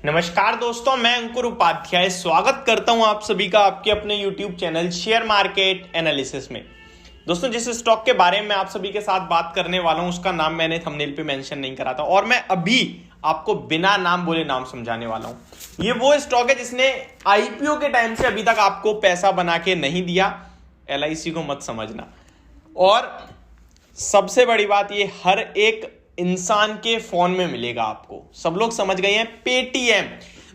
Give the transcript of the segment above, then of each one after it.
नमस्कार दोस्तों, मैं अंकुर उपाध्याय स्वागत करता हूं आप सभी का आपके अपने YouTube channel share market analysis में। दोस्तों, जिस स्टॉक के बारे में आप सभी के साथ बात करने वाला हूं उसका नाम मैंने थंबनेल पे मेंशन नहीं करा था और मैं अभी आपको बिना नाम बोले नाम समझाने वाला हूं। ये वो स्टॉक है जिसने आईपीओ के टाइम से अभी तक आपको पैसा बना के नहीं दिया। LIC को मत समझना। और सबसे बड़ी बात, ये हर एक इंसान के फोन में मिलेगा आपको। सब लोग समझ गए हैं, पेटीएम।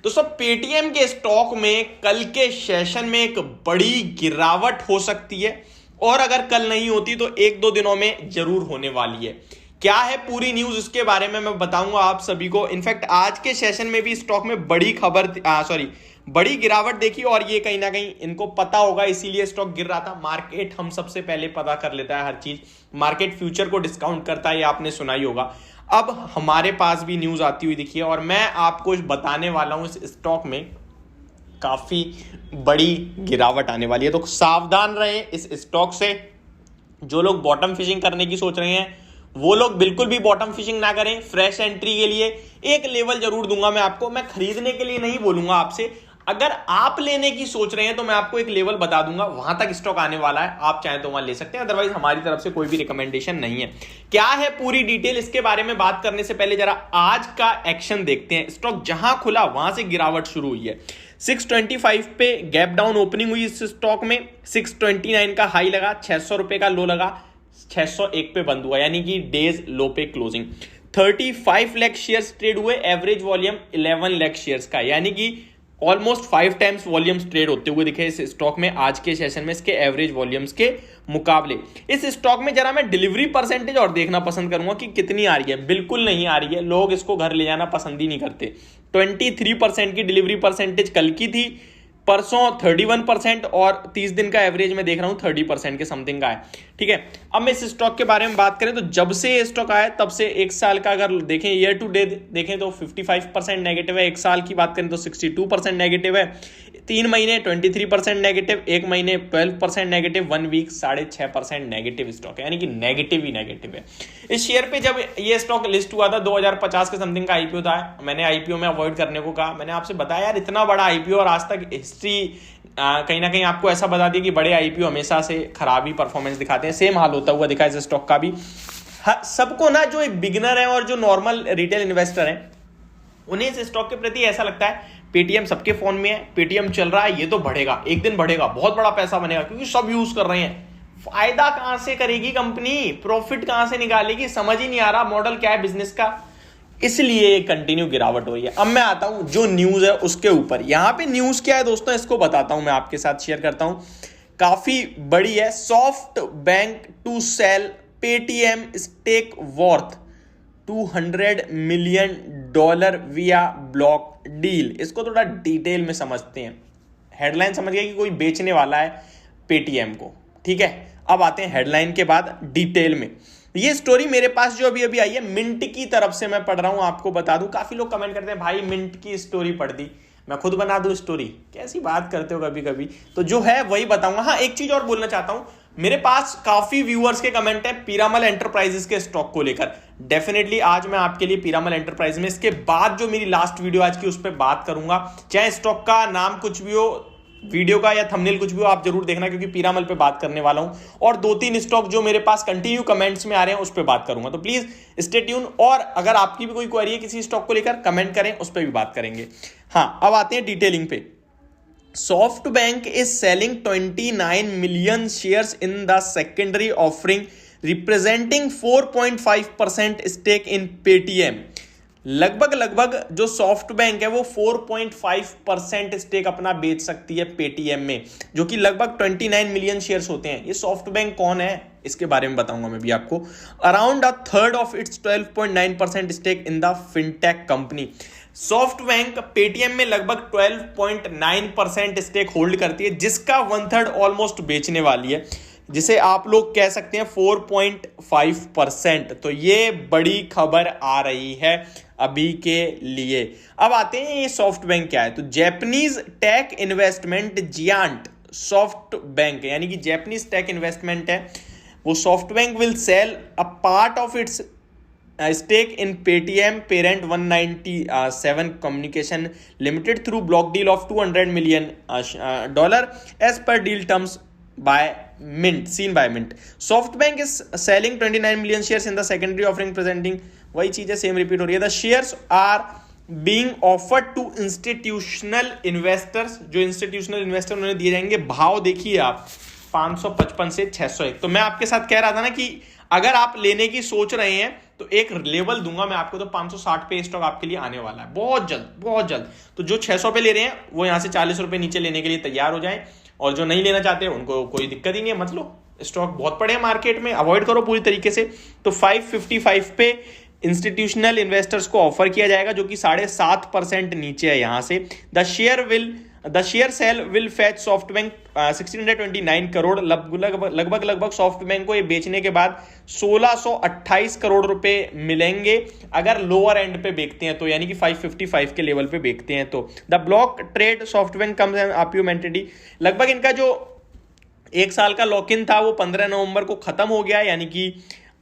तो सब पेटीएम के स्टॉक में कल के सेशन में एक बड़ी गिरावट हो सकती है और अगर कल नहीं होती तो एक दो दिनों में जरूर होने वाली है। क्या है पूरी न्यूज, इसके बारे में मैं बताऊंगा आप सभी को। इनफैक्ट आज के सेशन में भी स्टॉक में बड़ी गिरावट देखी और ये कहीं ना कहीं इनको पता होगा, इसीलिए स्टॉक गिर रहा था। मार्केट हम सबसे पहले पता कर लेता है हर चीज। मार्केट फ्यूचर को डिस्काउंट करता है, ये आपने सुना ही होगा। अब हमारे पास भी न्यूज आती हुई दिखी है और मैं आपको बताने वाला हूं इस स्टॉक में काफी बड़ी गिरावट आने वाली है। तो सावधान रहें इस स्टॉक से। जो लोग बॉटम फिशिंग करने की सोच रहे हैं वो लोग बिल्कुल भी बॉटम फिशिंग ना करें। फ्रेश एंट्री के लिए एक लेवल जरूर दूंगा मैं आपको। मैं खरीदने के लिए नहीं बोलूंगा आपसे। अगर आप लेने की सोच रहे हैं तो मैं आपको एक लेवल बता दूंगा, वहां तक स्टॉक आने वाला है। आप चाहें तो वहां ले सकते हैं, अदरवाइज हमारी तरफ से कोई भी रिकमेंडेशन नहीं है। क्या है पूरी डिटेल, इसके बारे में बात करने से पहले जरा आज का एक्शन देखते हैं। स्टॉक जहां खुला वहां से गिरावट शुरू हुई है। 625 पे गैप डाउन ओपनिंग हुई इस स्टॉक में। 629 का हाई लगा, 600 रुपए का लो लगा, 601 पे बंद हुआ, यानी कि डेज लो पे क्लोजिंग। 35 लाख शेयर्स ट्रेड हुए, एवरेज वॉल्यूम 11 लाख शेयर्स का, यानी कि ऑलमोस्ट 5 टाइम्स वॉल्यूम्स ट्रेड होते हुए दिखे इस स्टॉक में आज के सेशन में, इसके एवरेज वॉल्यूम्स के मुकाबले। इस स्टॉक में जरा मैं डिलीवरी परसेंटेज और देखना पसंद करूंगा कि कितनी आ रही है। बिल्कुल नहीं आ रही है, लोग इसको घर ले जाना पसंद ही नहीं करते। 23% की डिलीवरी परसेंटेज कल की थी, परसों 31% और 30 दिन का एवरेज में देख रहा हूं 30% के समथिंग का है। ठीक है, अब मैं इस स्टॉक के बारे में बात करें तो जब से ये स्टॉक आया तब से एक साल का अगर देखें, ईयर टू डे देखें तो 55% नेगेटिव है। एक साल की बात करें तो 62% नेगेटिव है। 3 महीने 23% नेगेटिव, 1 महीने 12% नेगेटिव, 1 वीक 6.5% नेगेटिव स्टॉक है, यानी कि नेगेटिव ही नेगेटिव है। इस शेयर पे जब ये स्टॉक लिस्ट हुआ था 2050 के समथिंग का आईपीओ था। मैंने आईपीओ में अवॉइड करने को कहा। मैंने आपसे बताया यार, इतना बड़ा आईपीओ और आज तक हिस्ट्री कहीं ना कहीं आपको ऐसा बता दिया कि बड़े आईपीओ हमेशा से खराब ही परफॉर्मेंस दिखाते हैं। सेम हाल होता हुआ दिखा इस स्टॉक का भी। सबको ना, जो एक बिगिनर है और जो नॉर्मल रिटेल इन्वेस्टर है, उन्हें इस स्टॉक के प्रति ऐसा लगता है पेटीएम सबके फोन में है, पेटीएम चल रहा है, ये तो बढ़ेगा, एक दिन बढ़ेगा, बहुत बड़ा पैसा बनेगा क्योंकि सब यूज कर रहे हैं। फायदा कहां से करेगी कंपनी, प्रॉफिट कहां से निकालेगी, समझ ही नहीं आ रहा मॉडल क्या है बिजनेस का। इसलिए कंटिन्यू गिरावट हो रही है। अब मैं आता हूं जो न्यूज है उसके ऊपर। यहां पे न्यूज क्या है दोस्तों, इसको बताता हूं, मैं आपके साथ शेयर करता हूं। काफी बड़ी है। SoftBank to sell Paytm stake worth $200 million via block deal. इसको थोड़ा डिटेल में समझते हैं। हेडलाइन समझ गए कि कोई बेचने वाला है पेटीएम को। ठीक है, अब आते हैं हेडलाइन के बाद डिटेल में। ये स्टोरी मेरे पास जो अभी अभी आई है, मिंट की तरफ से मैं पढ़ रहा हूं। आपको बता दूं, काफी लोग कमेंट करते हैं भाई मिंट की स्टोरी पढ़ दी, मैं खुद बना दूं स्टोरी। कैसी बात करते हो कभी कभी, तो जो है वही बताऊंगा। हाँ, एक चीज और बोलना चाहता हूं, मेरे पास काफी व्यूअर्स के कमेंट है पीरामल एंटरप्राइजेस के स्टॉक को लेकर। डेफिनेटली आज मैं आपके लिए पीरामल एंटरप्राइज में इसके बाद जो मेरी लास्ट वीडियो आज की उस पर बात करूंगा। चाहे स्टॉक का नाम कुछ भी हो, वीडियो का या थंबनेल कुछ भी हो, आप जरूर देखना क्योंकि पीरामल पे बात करने वाला हूं। और 2-3 स्टॉक जो मेरे पास कंटिन्यू कमेंट्स में आ रहे हैं उस पर बात करूंगा, तो प्लीज स्टे ट्यून। और अगर आपकी भी कोई क्वेरी है किसी स्टॉक को लेकर, कमेंट करें, उस पर भी बात करेंगे। हाँ, अब आते हैं डिटेलिंग पे। SoftBank is selling 29 million shares in the secondary offering representing 4.5% stake in Paytm. लगभग जो सॉफ्ट बैंक है वो 4.5% स्टेक अपना बेच सकती है पेटीएम में, जो कि लगभग 29 मिलियन शेयर्स होते हैं। ये सॉफ्ट बैंक कौन है इसके बारे में बताऊंगा मैं भी आपको। Around a third of its 12.9% stake in the fintech company. SoftBank Paytm में लगभग 12.9% स्टेक होल्ड करती है, जिसका 1/3 ऑलमोस्ट बेचने वाली है, जिसे आप लोग कह सकते हैं 4.5%। तो ये बड़ी खबर आ रही है अभी के लिए। अब आते हैं ये सॉफ्ट बैंक क्या है। तो Japanese tech investment giant SoftBank, यानी कि जैपनीज टेक इन्वेस्टमेंट है वो। SoftBank will sell a part of its stake in Paytm parent 197 Communication Limited through block deal of $200 million as per deal terms by seen by Mint. SoftBank is selling 29 million shares in the secondary offering, presenting वही चीजें same repeat हो रही है. The shares are being offered to institutional investors. जो institutional investor उन्हें दिए जाएंगे. भाव देखिए आप 555 से 601. तो मैं आपके साथ कह रहा था ना कि अगर आप लेने की सोच रहे हैं तो एक लेवल दूंगा मैं आपको, तो 560 पे स्टॉक आपके लिए आने वाला है बहुत जल्द, बहुत जल्द. तो जो 600 पे ले रहे हैं वो यहां से 40 रुपए नीचे लेने के लिए तैयार हो जाएं, और जो नहीं लेना चाहते उनको कोई दिक्कत ही नहीं है, मत लो. स्टॉक बहुत पड़े हैं मार्केट में, अवॉइड करो पूरी तरीके से. तो 555 पे इंस्टीट्यूशनल इन्वेस्टर्स को ऑफर किया जाएगा, जो कि 7.5% नीचे है यहां से. The share sale will fetch SoftBank 1629 crore. लगभग सॉफ्टबैंक को ये बेचने के बाद 1628 करोड़ रुपए मिलेंगे अगर लोअर एंड पे बेचते हैं तो, यानी कि 555 के लेवल पे बेचते हैं तो. The block trade SoftBank comes and अपयू एंटिटी. लगभग इनका जो 1 साल का लॉक इन था वो 15 नवंबर को खत्म हो गया, यानी कि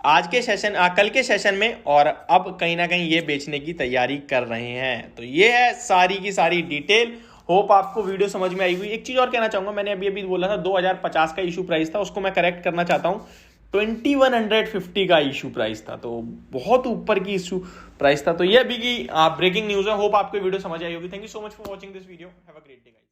आज के सेशन कल के सेशन में, और अब कहीं ना कहीं ये बेचने की तैयारी कर रहे हैं. तो ये है सारी की सारी डिटेल. होप आपको वीडियो समझ में आई हुई. एक चीज और कहना चाहूंगा, मैंने अभी बोला था 2050 का इशू प्राइस था, उसको मैं करेक्ट करना चाहता हूं. 2150 का इशू प्राइस था, तो बहुत ऊपर की इशू प्राइस था. तो ये अभी की ब्रेकिंग न्यूज है. होप आपको वीडियो समझ आई होगी. Thank you so much for watching this video. Have a great day guys.